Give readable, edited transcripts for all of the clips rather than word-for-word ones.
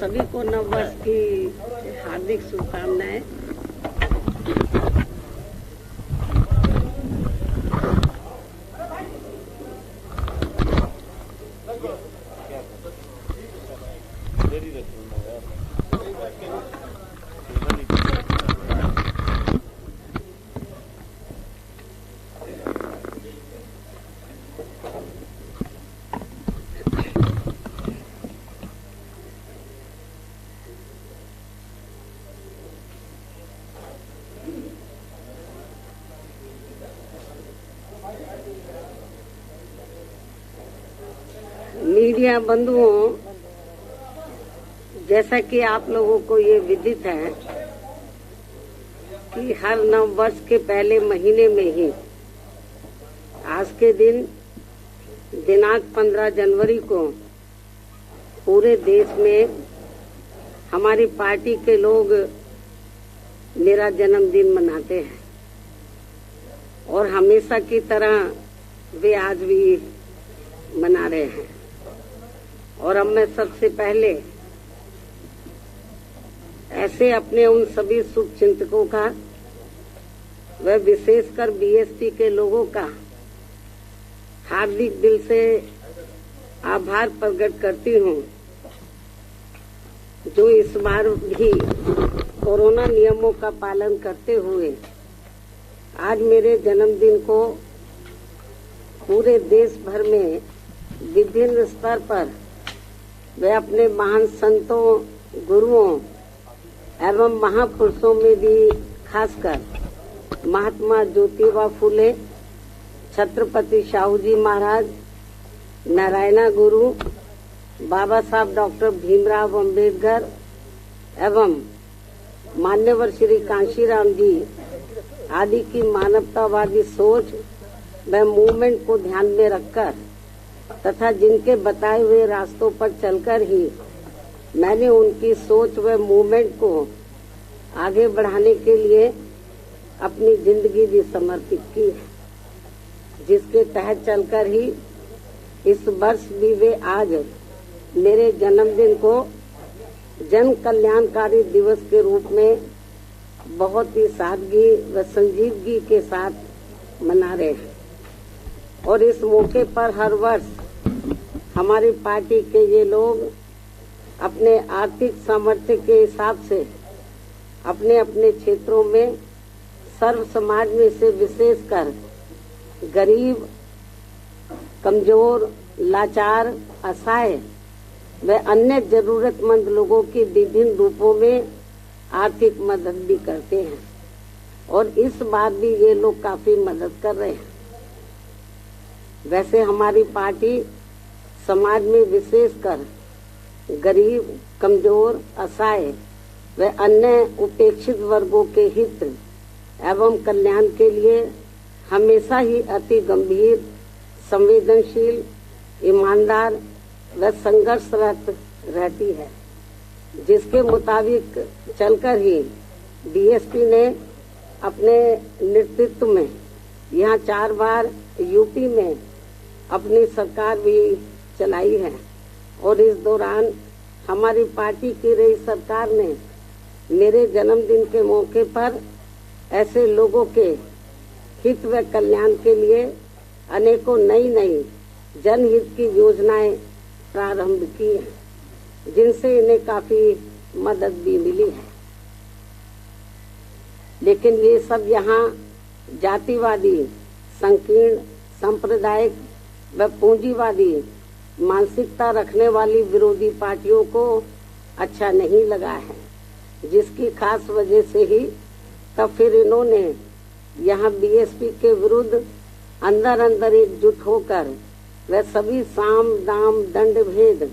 सभी को नववर्ष की हार्दिक शुभकामनाएं। मीडिया बंधुओं, जैसा कि आप लोगों को ये विदित है कि हर नव वर्ष के पहले महीने में ही आज के दिन दिनांक 15 जनवरी को पूरे देश में हमारी पार्टी के लोग मेरा जन्मदिन मनाते हैं और हमेशा की तरह वे आज भी मना रहे हैं। और अब मैं सबसे पहले ऐसे अपने उन सभी शुभ चिंतकों का व विशेषकर बीएसपी के लोगों का हार्दिक दिल से आभार प्रकट करती हूँ, जो इस बार भी कोरोना नियमों का पालन करते हुए आज मेरे जन्मदिन को पूरे देश भर में विभिन्न स्तर पर वे अपने महान संतों, गुरुओं एवं महापुरुषों में भी खासकर महात्मा ज्योतिबा फुले, छत्रपति शाहू जी महाराज, नारायणा गुरु, बाबा साहब डॉक्टर भीमराव अंबेडकर एवं मान्यवर श्री कांशीराम जी आदि की मानवतावादी सोच व मूवमेंट को ध्यान में रखकर तथा जिनके बताए हुए रास्तों पर चलकर ही मैंने उनकी सोच व मूवमेंट को आगे बढ़ाने के लिए अपनी जिंदगी भी समर्पित की है, जिसके तहत चलकर ही इस वर्ष भी वे आज मेरे जन्मदिन को जन कल्याणकारी दिवस के रूप में बहुत ही सादगी व संजीदगी के साथ मना रहे हैं। और इस मौके पर हर वर्ष हमारी पार्टी के ये लोग अपने आर्थिक सामर्थ्य के हिसाब से अपने अपने क्षेत्रों में सर्व समाज में से विशेषकर गरीब, कमजोर, लाचार, असहाय व अन्य जरूरतमंद लोगों की विभिन्न रूपों में आर्थिक मदद भी करते हैं और इस बार भी ये लोग काफी मदद कर रहे हैं। वैसे हमारी पार्टी समाज में विशेषकर गरीब, कमजोर, असहाय व अन्य उपेक्षित वर्गों के हित एवं कल्याण के लिए हमेशा ही अति गंभीर, संवेदनशील, ईमानदार व संघर्षरत रहती है, जिसके मुताबिक चलकर ही बीएसपी ने अपने नेतृत्व में यहाँ 4 बार यूपी में अपनी सरकार भी चलाई है और इस दौरान हमारी पार्टी की रही सरकार ने मेरे जन्मदिन के मौके पर ऐसे लोगों के हित व कल्याण के लिए अनेकों नई जनहित की योजनाएं प्रारंभ की हैं, जिनसे इन्हें काफी मदद भी मिली है। लेकिन ये सब यहाँ जातिवादी, संकीर्ण, सांप्रदायिक व पूंजीवादी मानसिकता रखने वाली विरोधी पार्टियों को अच्छा नहीं लगा है, जिसकी खास वजह से ही तब फिर इन्होंने यहाँ बीएसपी के विरुद्ध अंदर अंदर एकजुट होकर व सभी साम, दाम, दंड भेद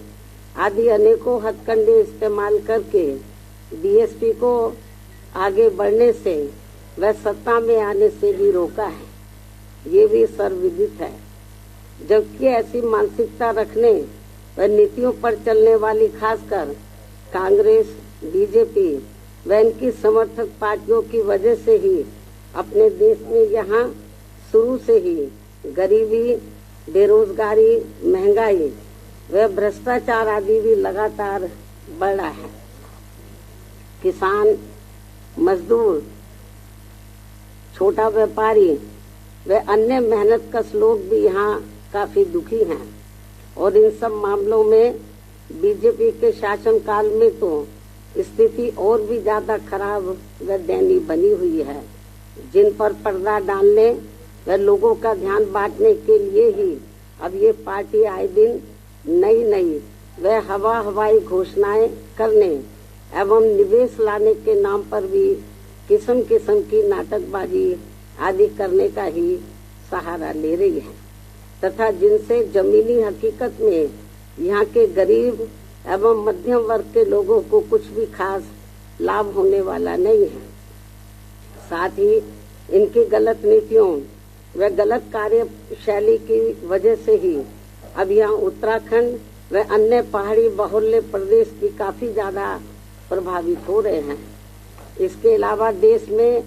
आदि अनेकों हथकंडे इस्तेमाल करके बीएसपी को आगे बढ़ने से व सत्ता में आने से भी रोका है। ये भी सर्वविदित है। जबकि ऐसी मानसिकता रखने व नीतियों पर चलने वाली खासकर कांग्रेस, बीजेपी व इनकी समर्थक पार्टियों की वजह से ही अपने देश में यहाँ शुरू से ही गरीबी, बेरोजगारी, महंगाई व भ्रष्टाचार आदि भी लगातार बढ़ रहा है। किसान, मजदूर, छोटा व्यापारी व अन्य मेहनतकश लोग भी यहाँ काफी दुखी हैं और इन सब मामलों में बीजेपी के शासनकाल में तो स्थिति और भी ज्यादा खराब व दयनीय बनी हुई है, जिन पर पर्दा डालने व लोगों का ध्यान बांटने के लिए ही अब ये पार्टी आए दिन नई व हवाई घोषणाएं करने एवं निवेश लाने के नाम पर भी किस्म किस्म की नाटकबाजी आदि करने का ही सहारा ले रही है तथा जिनसे जमीनी हकीकत में यहाँ के गरीब एवं मध्यम वर्ग के लोगों को कुछ भी खास लाभ होने वाला नहीं है। साथ ही इनकी गलत नीतियों व गलत कार्यशैली की वजह से ही अब यहाँ उत्तराखंड व अन्य पहाड़ी बहुल्य प्रदेश भी काफी ज्यादा प्रभावित हो रहे हैं। इसके अलावा देश में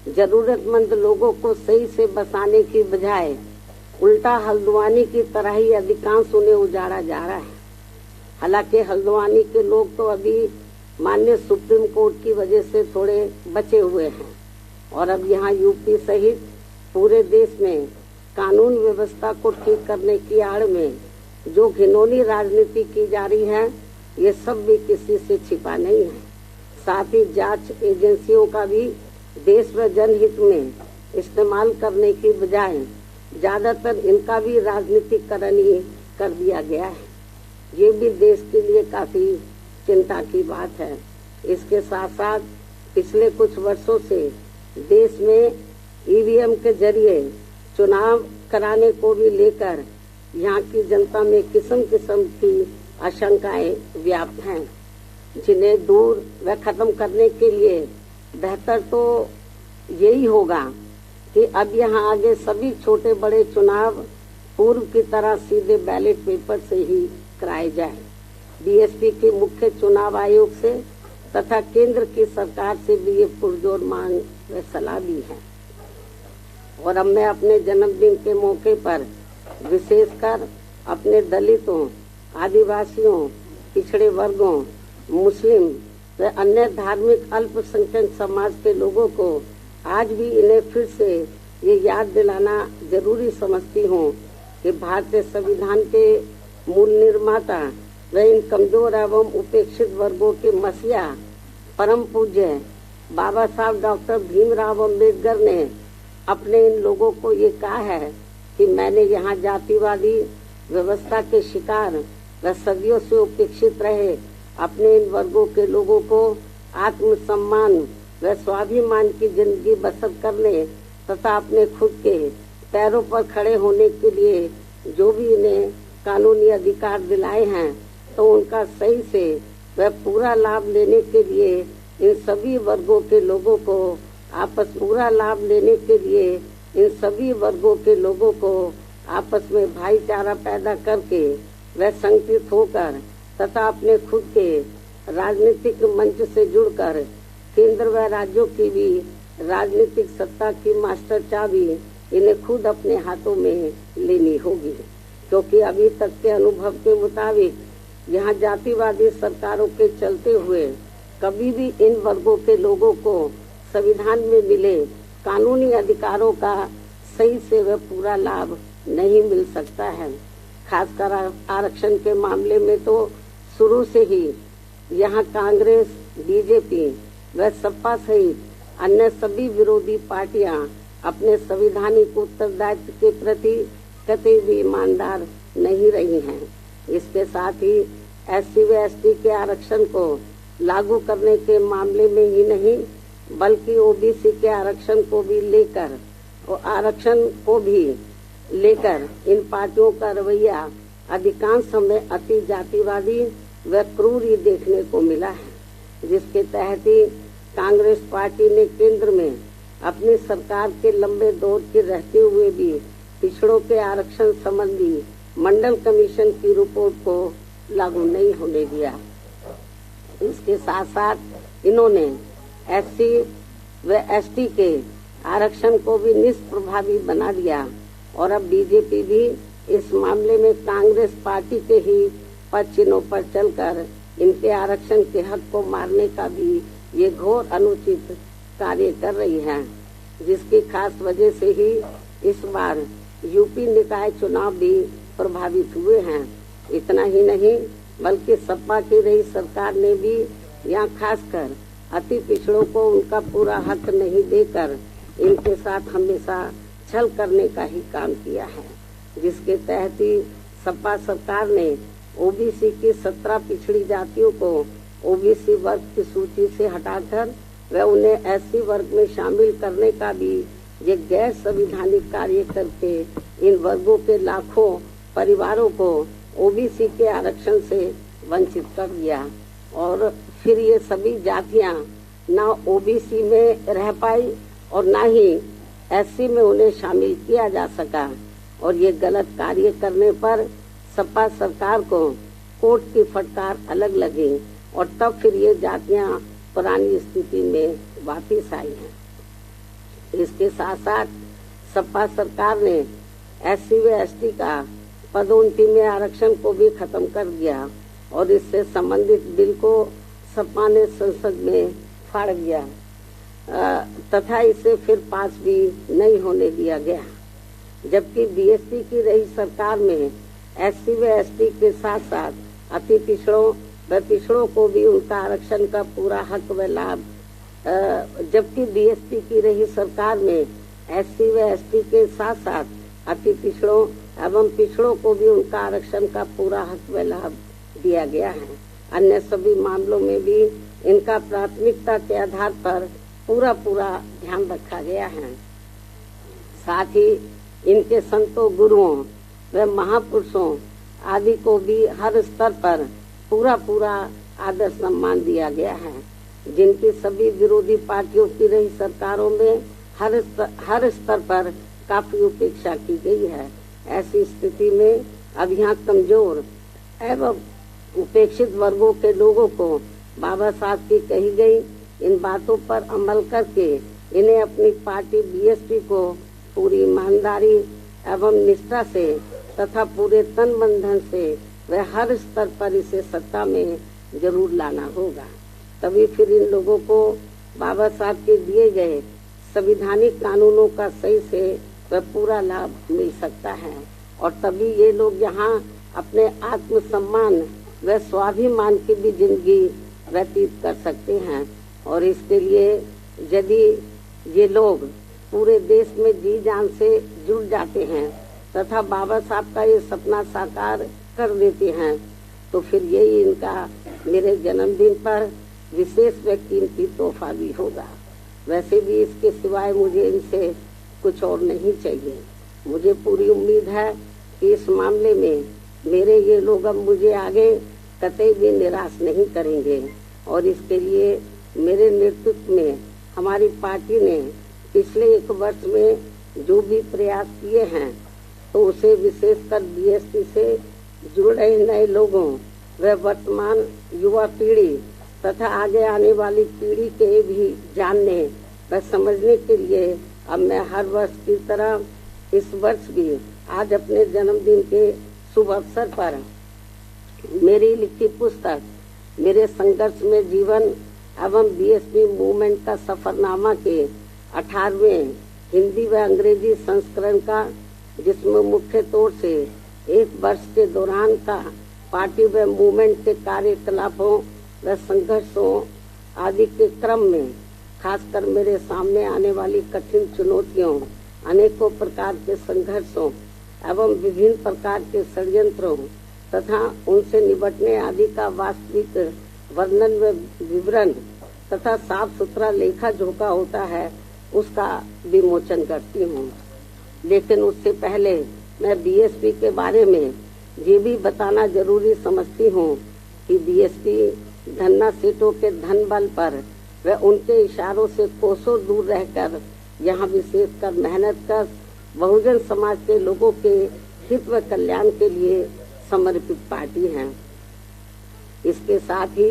जरूरतमंद लोगों को सही से बसाने की बजाय उल्टा हल्द्वानी की तरह ही अधिकांश उन्हें उजाड़ा जा रहा है। हालांकि हल्द्वानी के लोग तो अभी माननीय सुप्रीम कोर्ट की वजह से थोड़े बचे हुए हैं और अब यहाँ यूपी सहित पूरे देश में कानून व्यवस्था को ठीक करने की आड़ में जो घिनौनी राजनीति की जा रही है, ये सब भी किसी से छिपा नहीं है। साथ ही जांच एजेंसियों का भी देश व जनहित में इस्तेमाल करने की बजाय ज्यादातर इनका भी राजनीतिकरण ही कर दिया गया है। ये भी देश के लिए काफी चिंता की बात है। इसके साथ साथ पिछले कुछ वर्षों से देश में ईवीएम के जरिए चुनाव कराने को भी लेकर यहाँ की जनता में किस्म किस्म की आशंकाएं व्याप्त हैं, जिन्हें दूर व खत्म करने के लिए बेहतर तो यही होगा कि अब यहाँ आगे सभी छोटे बड़े चुनाव पूर्व की तरह सीधे बैलेट पेपर से ही कराए जाए। बीएसपी के मुख्य चुनाव आयोग से तथा केंद्र की सरकार से भी ये पुरजोर मांग व सलाह भी है। और अब मैं अपने जन्मदिन के मौके पर विशेषकर अपने दलितों, आदिवासियों, पिछड़े वर्गों, मुस्लिम व अन्य धार्मिक अल्पसंख्यक समाज के लोगों को आज भी इन्हें फिर से ये याद दिलाना जरूरी समझती हूँ कि भारतीय संविधान के मूल निर्माता व इन कमजोर एवं उपेक्षित वर्गों के मसीहा परम पूज्य बाबा साहब डॉक्टर भीमराव अम्बेडकर ने अपने इन लोगों को ये कहा है कि मैंने यहाँ जातिवादी व्यवस्था के शिकार व सदियों से उपेक्षित रहे अपने इन वर्गों के लोगों को आत्मसम्मान व स्वाभिमान की जिंदगी बसर करने तथा अपने खुद के पैरों पर खड़े होने के लिए जो भी इन्हें कानूनी अधिकार दिलाए हैं, तो उनका सही से वह पूरा लाभ लेने के लिए इन सभी वर्गों के लोगों को आपस में भाईचारा पैदा करके वह संगठित होकर तथा अपने खुद के राजनीतिक मंच से जुड़कर केंद्र व राज्यों की भी राजनीतिक सत्ता की मास्टर चाबी इन्हें खुद अपने हाथों में लेनी होगी, क्योंकि अभी तक के अनुभव के मुताबिक यहाँ जातिवादी सरकारों के चलते हुए कभी भी इन वर्गों के लोगों को संविधान में मिले कानूनी अधिकारों का सही से वह पूरा लाभ नहीं मिल सकता है। खासकर आरक्षण के मामले में तो शुरू से ही यहाँ कांग्रेस, बीजेपी व सपा सहित अन्य सभी विरोधी पार्टियां अपने संवैधानिक उत्तरदायित्व के प्रति कतई भी ईमानदार नहीं रही हैं। इसके साथ ही एससी व एसटी के आरक्षण को लागू करने के मामले में ही नहीं बल्कि ओबीसी के आरक्षण को भी लेकर इन पार्टियों का रवैया अधिकांश समय अति जातिवादी व क्रूर ही देखने को मिला है, जिसके तहत ही कांग्रेस पार्टी ने केंद्र में अपनी सरकार के लंबे दौर के रहते हुए भी पिछड़ों के आरक्षण संबंधी मंडल कमीशन की रिपोर्ट को लागू नहीं होने दिया। इसके साथ साथ इन्होंने एससी व एसटी के आरक्षण को भी निष्प्रभावी बना दिया और अब बीजेपी भी इस मामले में कांग्रेस पार्टी के ही पद चिन्हों पर चलकर इनके आरक्षण के हक को मारने का भी ये घोर अनुचित कार्य कर रही है, जिसकी खास वजह से ही इस बार यूपी निकाय चुनाव भी प्रभावित हुए हैं। इतना ही नहीं बल्कि सपा की रही सरकार ने भी यहाँ खासकर अति पिछड़ों को उनका पूरा हक नहीं देकर इनके साथ हमेशा छल करने का ही काम किया है, जिसके तहत ही सपा सरकार ने ओबीसी की 17 पिछड़ी जातियों को ओबीसी वर्ग की सूची से हटाकर व उन्हें एससी वर्ग में शामिल करने का भी ये गैर संवैधानिक कार्य करके इन वर्गों के लाखों परिवारों को ओबीसी के आरक्षण से वंचित कर दिया और फिर ये सभी जातियां ना ओबीसी में रह पाई और ना ही एससी में उन्हें शामिल किया जा सका। और ये गलत कार्य करने पर सपा सरकार को कोर्ट की फटकार अलग लगी और तब फिर ये जातियां पुरानी स्थिति में वापस आई हैं। इसके साथ साथ सपा सरकार ने एससी व एसटी का पदोन्नति में आरक्षण को भी खत्म कर दिया और इससे संबंधित बिल को सपा ने संसद में फाड़ दिया तथा इसे फिर पास भी नहीं होने दिया गया। जबकि बीएसपी की रही सरकार में एससी व एसटी के साथ साथ अति पिछड़ों व पिछड़ों को भी उनका आरक्षण का पूरा हक व लाभ, जबकि बीएसपी की रही सरकार में एससी व एसटी के साथ साथ अति पिछड़ों एवं पिछड़ों को भी उनका आरक्षण का पूरा हक व लाभ दिया गया है। अन्य सभी मामलों में भी इनका प्राथमिकता के आधार पर पूरा ध्यान रखा गया है। साथ ही इनके संतों, गुरुओं व महापुरुषों आदि को भी हर स्तर पर पूरा आदर सम्मान दिया गया है, जिनकी सभी विरोधी पार्टियों की रही सरकारों में हर स्तर पर काफी उपेक्षा की गई है। ऐसी स्थिति में अब यहाँ कमजोर एवं उपेक्षित वर्गों के लोगों को बाबा साहब की कही गई इन बातों पर अमल करके इन्हें अपनी पार्टी बीएसपी को पूरी ईमानदारी एवं निष्ठा से तथा पूरे तन मन धन से व हर स्तर पर इसे सत्ता में जरूर लाना होगा। तभी फिर इन लोगों को बाबा साहब के दिए गए संवैधानिक कानूनों का सही से व पूरा लाभ मिल सकता है और तभी ये लोग यहाँ अपने आत्मसम्मान व स्वाभिमान की भी जिंदगी व्यतीत कर सकते हैं। और इसके लिए यदि ये लोग पूरे देश में जी जान से जुड़ जाते हैं तथा बाबा साहब का ये सपना साकार कर देते हैं तो फिर यही इनका मेरे जन्मदिन पर विशेष व कीमती तोहफा भी होगा। वैसे भी इसके सिवाय मुझे इनसे कुछ और नहीं चाहिए। मुझे पूरी उम्मीद है कि इस मामले में मेरे ये लोग अब मुझे आगे कतई भी निराश नहीं करेंगे और इसके लिए मेरे नेतृत्व में हमारी पार्टी ने पिछले 1 वर्ष में जो भी प्रयास किए हैं तो उसे विशेषकर बीएसपी से जुड़ रहे नए लोगों व वर्तमान युवा पीढ़ी तथा आगे आने वाली पीढ़ी के भी जानने व समझने के लिए अब मैं हर वर्ष की तरह इस वर्ष भी आज अपने जन्मदिन के शुभ अवसर पर मेरी लिखी पुस्तक मेरे संघर्ष में जीवन एवं बीएसपी मूवमेंट का सफरनामा के 18वें हिंदी व अंग्रेजी संस्करण का, जिसमें मुख्य तौर से 1 वर्ष के दौरान का पार्टी व मूवमेंट के कार्यकलापों व संघर्षों आदि के क्रम में खासकर मेरे सामने आने वाली कठिन चुनौतियों, अनेकों प्रकार के संघर्षों एवं विभिन्न प्रकार के षड्यंत्रों तथा उनसे निपटने आदि का वास्तविक वर्णन व विवरण तथा साफ सुथरा लेखा जोखा होता है, उसका विमोचन करती हूँ। लेकिन उससे पहले मैं बीएसपी के बारे में ये भी बताना जरूरी समझती हूँ कि बीएसपी धन्ना सेठों के धन बल पर व उनके इशारों से कोसों दूर रहकर यहाँ विशेषकर मेहनत कर बहुजन समाज के लोगों के हित व कल्याण के लिए समर्पित पार्टी है। इसके साथ ही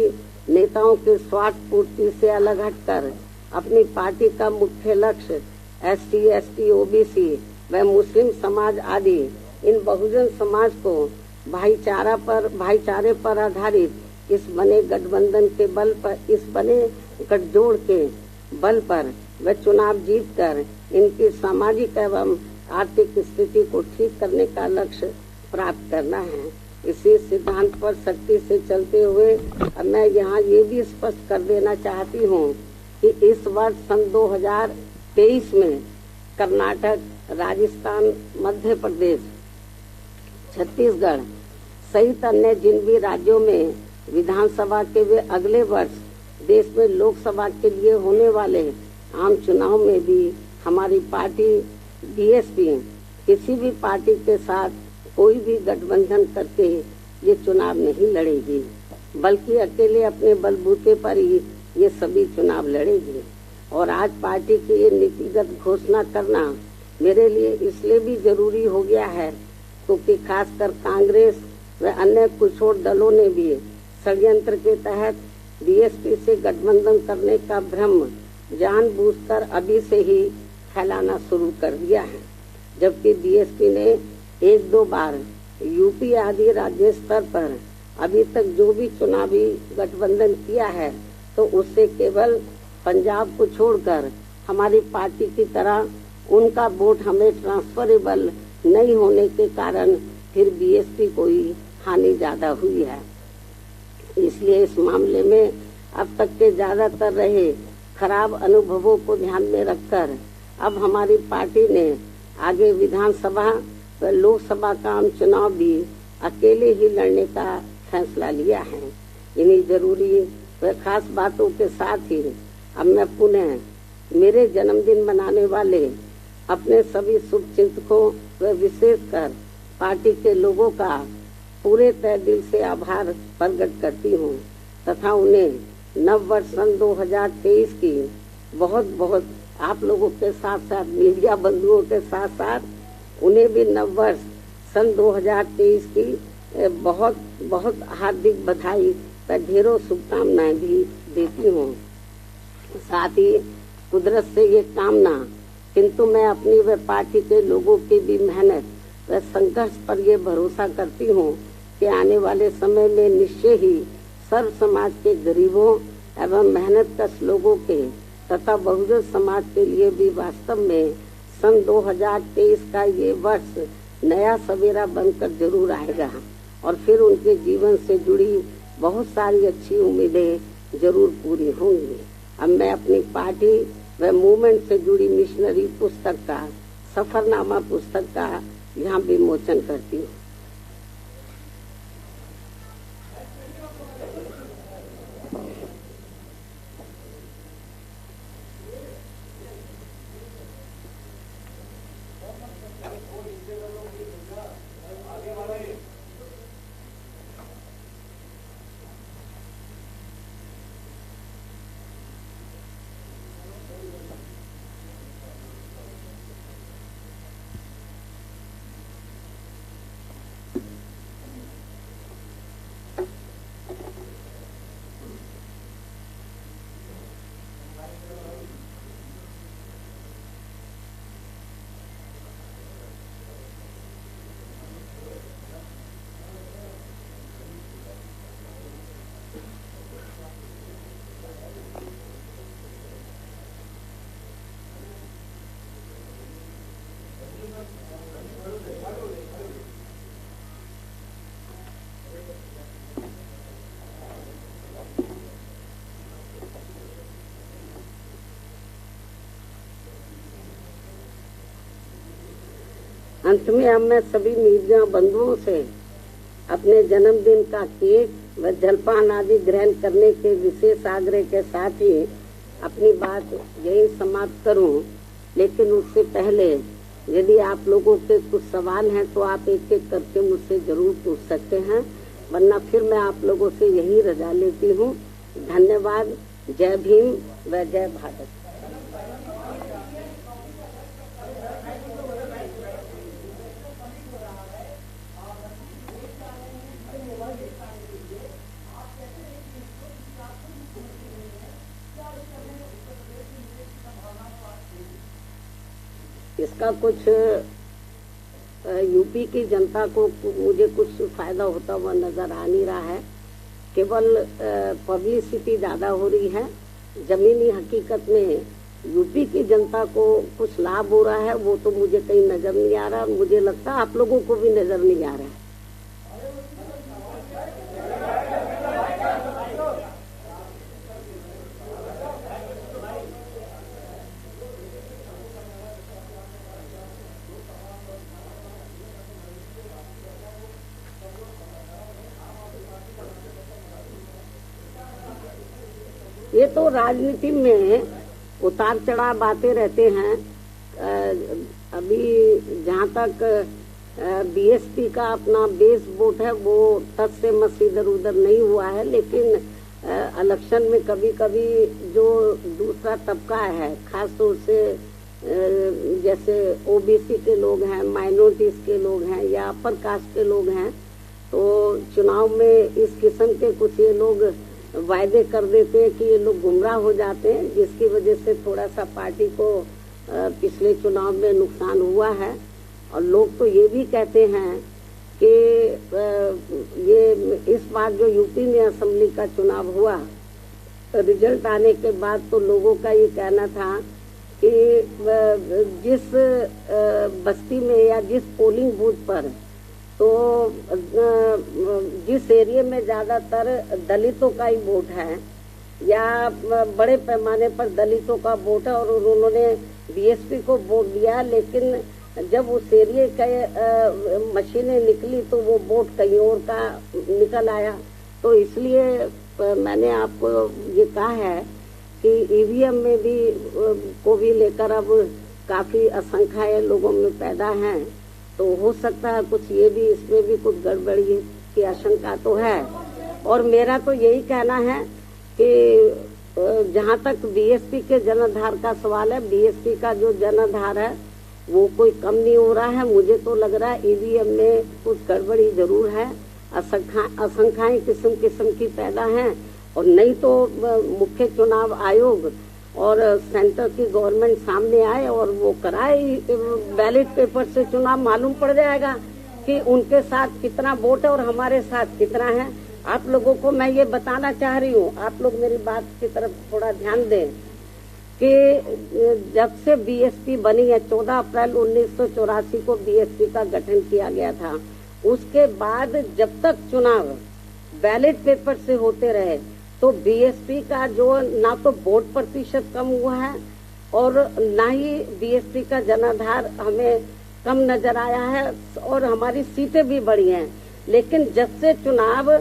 नेताओं के स्वार्थ पूर्ति से अलग हटकर अपनी पार्टी का मुख्य लक्ष्य एसटी, एसटी, ओबीसी व मुस्लिम समाज आदि इन बहुजन समाज को भाईचारे पर आधारित इस बने गठबंधन के बल पर, इस बने गठजोड़ के बल पर वे चुनाव जीतकर इनकी सामाजिक एवं आर्थिक स्थिति को ठीक करने का लक्ष्य प्राप्त करना है। इसी सिद्धांत पर सख्ती से चलते हुए अब मैं यहाँ ये भी स्पष्ट कर देना चाहती हूँ कि इस वर्ष सन 2023 में कर्नाटक, राजस्थान, मध्य प्रदेश, छत्तीसगढ़ सहित अन्य जिन भी राज्यों में विधानसभा के वे अगले वर्ष देश में लोकसभा के लिए होने वाले आम चुनाव में भी हमारी पार्टी बीएसपी किसी भी पार्टी के साथ कोई भी गठबंधन करके ये चुनाव नहीं लड़ेगी, बल्कि अकेले अपने बलबूते पर ही ये सभी चुनाव लड़ेगी। और आज पार्टी की ये नीतिगत घोषणा करना मेरे लिए इसलिए भी जरूरी हो गया है क्योंकि खासकर कांग्रेस व अन्य कुछ और दलों ने भी षड्यंत्र के तहत बीएसपी से गठबंधन करने का भ्रम जानबूझकर अभी से ही फैलाना शुरू कर दिया है, जबकि बीएसपी ने एक दो बार यूपी आदि राज्य स्तर पर अभी तक जो भी चुनावी गठबंधन किया है तो उससे केवल पंजाब को छोड़कर हमारी पार्टी की तरह उनका वोट हमें ट्रांसफरेबल नहीं होने के कारण फिर बीएसपी को ही हानि ज्यादा हुई है। इसलिए इस मामले में अब तक के ज्यादातर रहे खराब अनुभवों को ध्यान में रखकर अब हमारी पार्टी ने आगे विधानसभा व लोकसभा का आम चुनाव भी अकेले ही लड़ने का फैसला लिया है। इन्हीं जरूरी व खास बातों के साथ ही अब मैं पुनः मेरे जन्मदिन मनाने वाले अपने सभी शुभचिंतकों व विशेषकर पार्टी के लोगों का पूरे तहे दिल से आभार प्रकट करती हूँ तथा उन्हें नव वर्ष सन 2023 की बहुत बहुत आप लोगों के साथ साथ मीडिया बंधुओं के साथ साथ उन्हें भी नव वर्ष सन 2023 की बहुत बहुत हार्दिक बधाई व ढेरों शुभकामनाएं भी देती हूँ। साथ ही कुदरत से ये कामना किंतु मैं अपनी व पार्टी के लोगों की भी मेहनत व संघर्ष पर ये भरोसा करती हूँ कि आने वाले समय में निश्चय ही सर्व समाज के गरीबों एवं मेहनतकश लोगों के तथा बहुजन समाज के लिए भी वास्तव में सन 2023 का ये वर्ष नया सवेरा बनकर जरूर आएगा और फिर उनके जीवन से जुड़ी बहुत सारी अच्छी उम्मीदें जरूर पूरी होंगी। अब मैं अपनी पार्टी व मूवमेंट से जुड़ी मिशनरी पुस्तक का सफरनामा पुस्तक का यहाँ विमोचन करती हूँ। अंत में अब मैं सभी मीडिया बंधुओं से अपने जन्मदिन का केक व जलपान आदि ग्रहण करने के विशेष आग्रह के साथ ही अपनी बात यही समाप्त करूं। लेकिन उससे पहले यदि आप लोगों के कुछ सवाल हैं तो आप एक एक करके मुझसे जरूर पूछ सकते हैं, वरना फिर मैं आप लोगों से यही रजा लेती हूं। धन्यवाद। जय भीम व जय भारत। इसका कुछ यूपी की जनता को मुझे कुछ फायदा होता हुआ नजर आ नहीं रहा है, केवल पब्लिसिटी ज्यादा हो रही है। जमीनी हकीकत में यूपी की जनता को कुछ लाभ हो रहा है वो तो मुझे कहीं नजर नहीं आ रहा। मुझे लगता है आप लोगों को भी नजर नहीं आ रहा है। ये तो राजनीति में उतार चढ़ाव आते रहते हैं। अभी जहाँ तक बीएसपी का अपना बेस वोट है वो तक से मस इधर उधर नहीं हुआ है, लेकिन इलेक्शन में कभी कभी जो दूसरा तबका है, खास तौर से जैसे ओबीसी के लोग हैं, माइनॉरिटीज के लोग हैं या अपर कास्ट के लोग हैं, तो चुनाव में इस किस्म के कुछ ये लोग वायदे कर देते हैं कि ये लोग गुमराह हो जाते हैं, जिसकी वजह से थोड़ा सा पार्टी को पिछले चुनाव में नुकसान हुआ है। और लोग तो ये भी कहते हैं कि ये इस बार जो यूपी में असेंबली का चुनाव हुआ, रिजल्ट आने के बाद तो लोगों का ये कहना था कि जिस बस्ती में या जिस पोलिंग बूथ पर तो जिस एरिया में ज्यादातर दलितों का ही वोट है या बड़े पैमाने पर दलितों का वोट है और उन्होंने बीएसपी को वोट दिया, लेकिन जब उस एरिया का मशीनें निकली तो वो वोट कहीं और का निकल आया। तो इसलिए मैंने आपको ये कहा है कि ईवीएम में भी को भी लेकर अब काफी आशंकाएं लोगों में पैदा हैं। तो हो सकता है कुछ ये भी इसमें भी कुछ गड़बड़ी की आशंका तो है। और मेरा तो यही कहना है कि जहाँ तक बीएसपी के जनाधार का सवाल है, बीएसपी का जो जनाधार है वो कोई कम नहीं हो रहा है। मुझे तो लग रहा है ईवीएम में कुछ गड़बड़ी जरूर है, आशंकाएं किस्म किस्म की पैदा हैं। और नहीं तो मुख्य चुनाव आयोग और सेंटर की गवर्नमेंट सामने आए और वो कराए बैलेट पेपर से चुनाव, मालूम पड़ जाएगा कि उनके साथ कितना वोट है और हमारे साथ कितना है। आप लोगों को मैं ये बताना चाह रही हूँ, आप लोग मेरी बात की तरफ थोड़ा ध्यान दें कि जब से बीएसपी बनी है, 14 अप्रैल 1984 को बीएसपी का गठन किया गया था, उसके बाद जब तक चुनाव बैलेट पेपर से होते रहे तो बीएसपी का जो ना तो वोट प्रतिशत कम हुआ है और ना ही बीएसपी का जनाधार हमें कम नजर आया है और हमारी सीटें भी बढ़ी हैं। लेकिन जब से चुनाव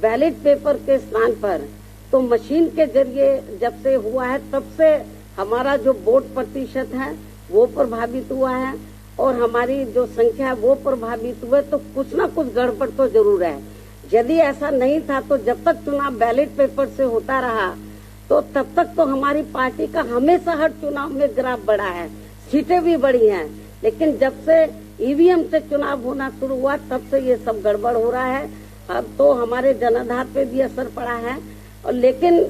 बैलेट पेपर के स्थान पर तो मशीन के जरिए जब से हुआ है, तब से हमारा जो वोट प्रतिशत है वो प्रभावित हुआ है और हमारी जो संख्या है वो प्रभावित हुआ है। तो कुछ ना कुछ गड़बड़ तो जरूर है। यदि ऐसा नहीं था तो जब तक चुनाव बैलेट पेपर से होता रहा तो तब तक तो हमारी पार्टी का हमेशा हर चुनाव में ग्राफ बढ़ा है, सीटें भी बढ़ी हैं। लेकिन जब से ईवीएम से चुनाव होना शुरू हुआ तब से ये सब गड़बड़ हो रहा है। अब तो हमारे जनाधार पे भी असर पड़ा है। और लेकिन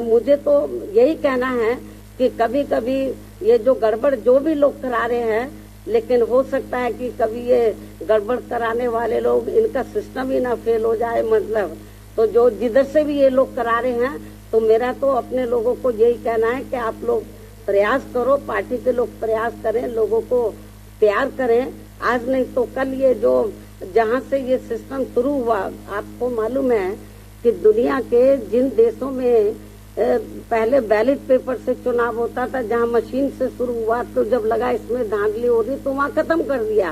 मुझे तो यही कहना है कि कभी कभी ये जो गड़बड़ जो भी लोग करा रहे हैं, लेकिन हो सकता है कि कभी ये गड़बड़ कराने वाले लोग, इनका सिस्टम ही ना फेल हो जाए, मतलब तो जो जिधर से भी ये लोग करा रहे हैं, तो मेरा तो अपने लोगों को यही कहना है कि आप लोग प्रयास करो, पार्टी के लोग प्रयास करें, लोगों को प्यार करें। आज नहीं तो कल ये जो जहाँ से ये सिस्टम शुरू हुआ, आपको मालूम है कि दुनिया के जिन देशों में पहले बैलेट पेपर से चुनाव होता था, जहाँ मशीन से शुरू हुआ, तो जब लगा इसमें धांधली हो रही तो वहाँ खत्म कर दिया,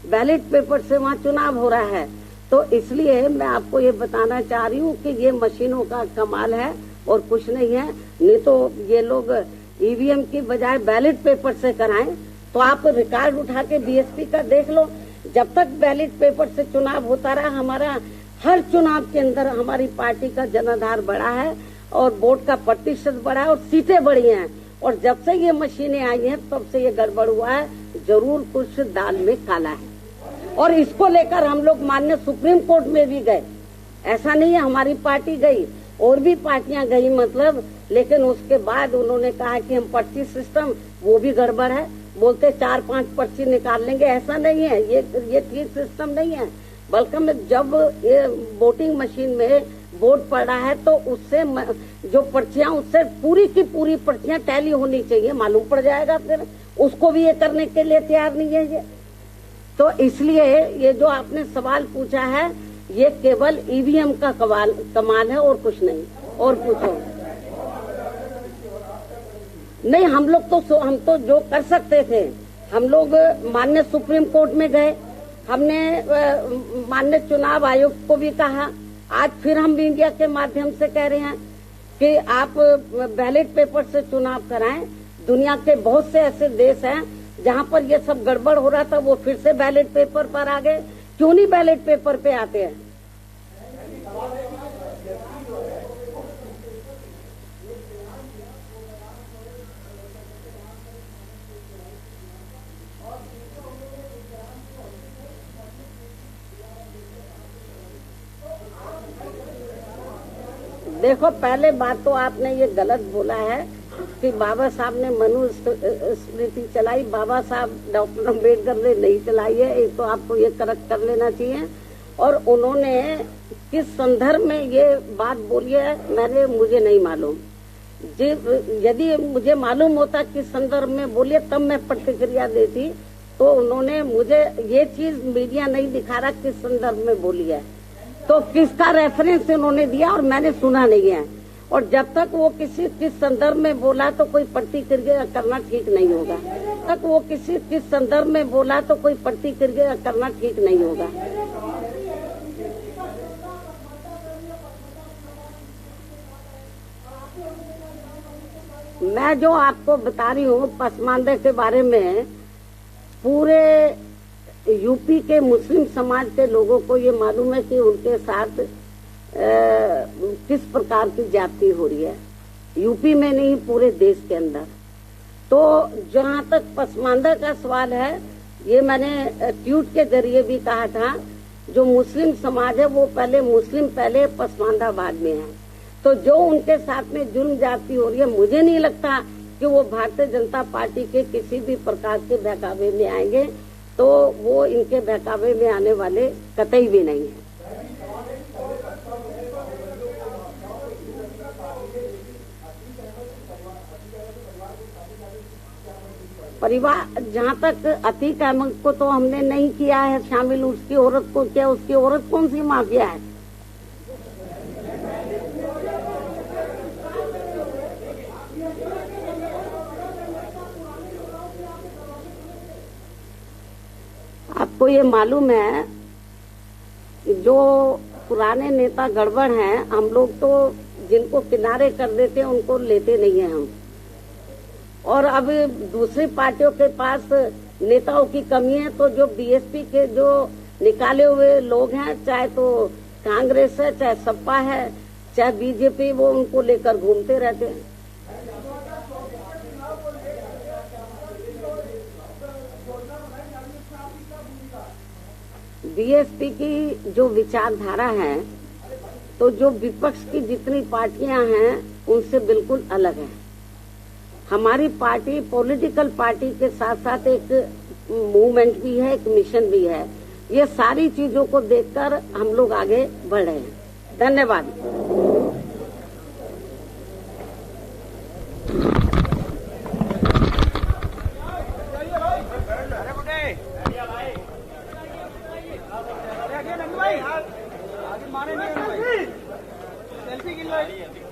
बैलेट पेपर से वहाँ चुनाव हो रहा है। तो इसलिए मैं आपको ये बताना चाह रही हूँ कि ये मशीनों का कमाल है और कुछ नहीं है। नहीं तो ये लोग ईवीएम की बजाय बैलेट पेपर से कराएं। तो आप रिकॉर्ड उठा के बीएसपी का देख लो, जब तक बैलेट पेपर से चुनाव होता रहा, हमारा हर चुनाव के अंदर हमारी पार्टी का जनाधार बढ़ा है और वोट का प्रतिशत बढ़ा है और सीटें बढ़ी हैं। और जब से ये मशीनें आई हैं तब से ये गड़बड़ हुआ है। जरूर कुछ दाल में काला है और इसको लेकर हम लोग माननीय सुप्रीम कोर्ट में भी गए। ऐसा नहीं है हमारी पार्टी गई, और भी पार्टियां गई मतलब, लेकिन उसके बाद उन्होंने कहा कि हम पर्ची सिस्टम वो भी गड़बड़ है, बोलते 4-5 पर्ची निकाल लेंगे। ऐसा नहीं है, ये ठीक सिस्टम नहीं है। बल्कि जब ये वोटिंग मशीन में वोट पड़ा है तो उससे जो पर्चियां, उससे पूरी की पूरी पर्चियां टैली होनी चाहिए, मालूम पड़ जाएगा। फिर उसको भी ये करने के लिए तैयार नहीं है ये। तो इसलिए ये जो आपने सवाल पूछा है, ये केवल ईवीएम का कमाल है और कुछ नहीं। और पूछो। नहीं, हम तो जो कर सकते थे, हम लोग माननीय सुप्रीम कोर्ट में गए, हमने माननीय चुनाव आयोग को भी कहा। आज फिर हम मीडिया के माध्यम से कह रहे हैं कि आप बैलेट पेपर से चुनाव कराएं। दुनिया के बहुत से ऐसे देश हैं जहां पर ये सब गड़बड़ हो रहा था, वो फिर से बैलेट पेपर पर आ गए। क्यों नहीं बैलेट पेपर पे आते हैं? देखो, पहले बात तो आपने ये गलत बोला है कि बाबा साहब ने मनुस्मृति चलाई। बाबा साहब डॉक्टर अम्बेडकर ने नहीं चलाई है, एक तो आपको ये करेक्ट कर लेना चाहिए। और उन्होंने किस संदर्भ में ये बात बोली है मुझे नहीं मालूम। यदि मुझे मालूम होता किस संदर्भ में बोलिए तब मैं प्रतिक्रिया देती। तो उन्होंने मुझे ये चीज मीडिया नहीं दिखा रहा किस संदर्भ में बोली है, तो किसका रेफरेंस उन्होंने दिया और मैंने सुना नहीं है। और जब तक वो किस संदर्भ में बोला तो कोई प्रतिक्रिया करना ठीक नहीं होगा। तक वो किस संदर्भ में बोला तो कोई प्रतिक्रिया करना ठीक नहीं होगा। मैं जो आपको बता रही हूँ पसमानदे के बारे में, पूरे यूपी के मुस्लिम समाज के लोगों को ये मालूम है कि उनके साथ किस प्रकार की ज्यादती हो रही है, यूपी में नहीं पूरे देश के अंदर। तो जहाँ तक पसमानदा का सवाल है, ये मैंने ट्वीट के जरिए भी कहा था, जो मुस्लिम समाज है वो मुस्लिम पहले, पसमानदा बाद में है। तो जो उनके साथ में जुल्म ज्यादती हो रही है, मुझे नहीं लगता कि वो भारतीय जनता पार्टी के किसी भी प्रकार के बहकावे में आएंगे। तो वो इनके बहकावे में आने वाले कतई भी नहीं है। परिवार, जहाँ तक अतीक अहमद को तो हमने नहीं किया है शामिल, उसकी औरत को क्या, उसकी औरत कौन सी माफिया है? आपको ये मालूम है जो पुराने नेता गड़बड़ हैं, हम लोग तो जिनको किनारे कर देते हैं उनको लेते नहीं है हम। और अब दूसरी पार्टियों के पास नेताओं की कमी है, तो जो बीएसपी के जो निकाले हुए लोग हैं, चाहे तो कांग्रेस है, चाहे सपा है, चाहे बीजेपी, वो उनको लेकर घूमते रहते हैं। बीएसपी की जो विचारधारा है, तो जो विपक्ष की जितनी पार्टियां हैं उनसे बिल्कुल अलग है। हमारी पार्टी पॉलिटिकल पार्टी के साथ साथ एक मूवमेंट भी है, एक मिशन भी है। ये सारी चीजों को देखकर हम लोग आगे बढ़ रहे हैं। धन्यवाद। आगे मारे नहीं सेल्फी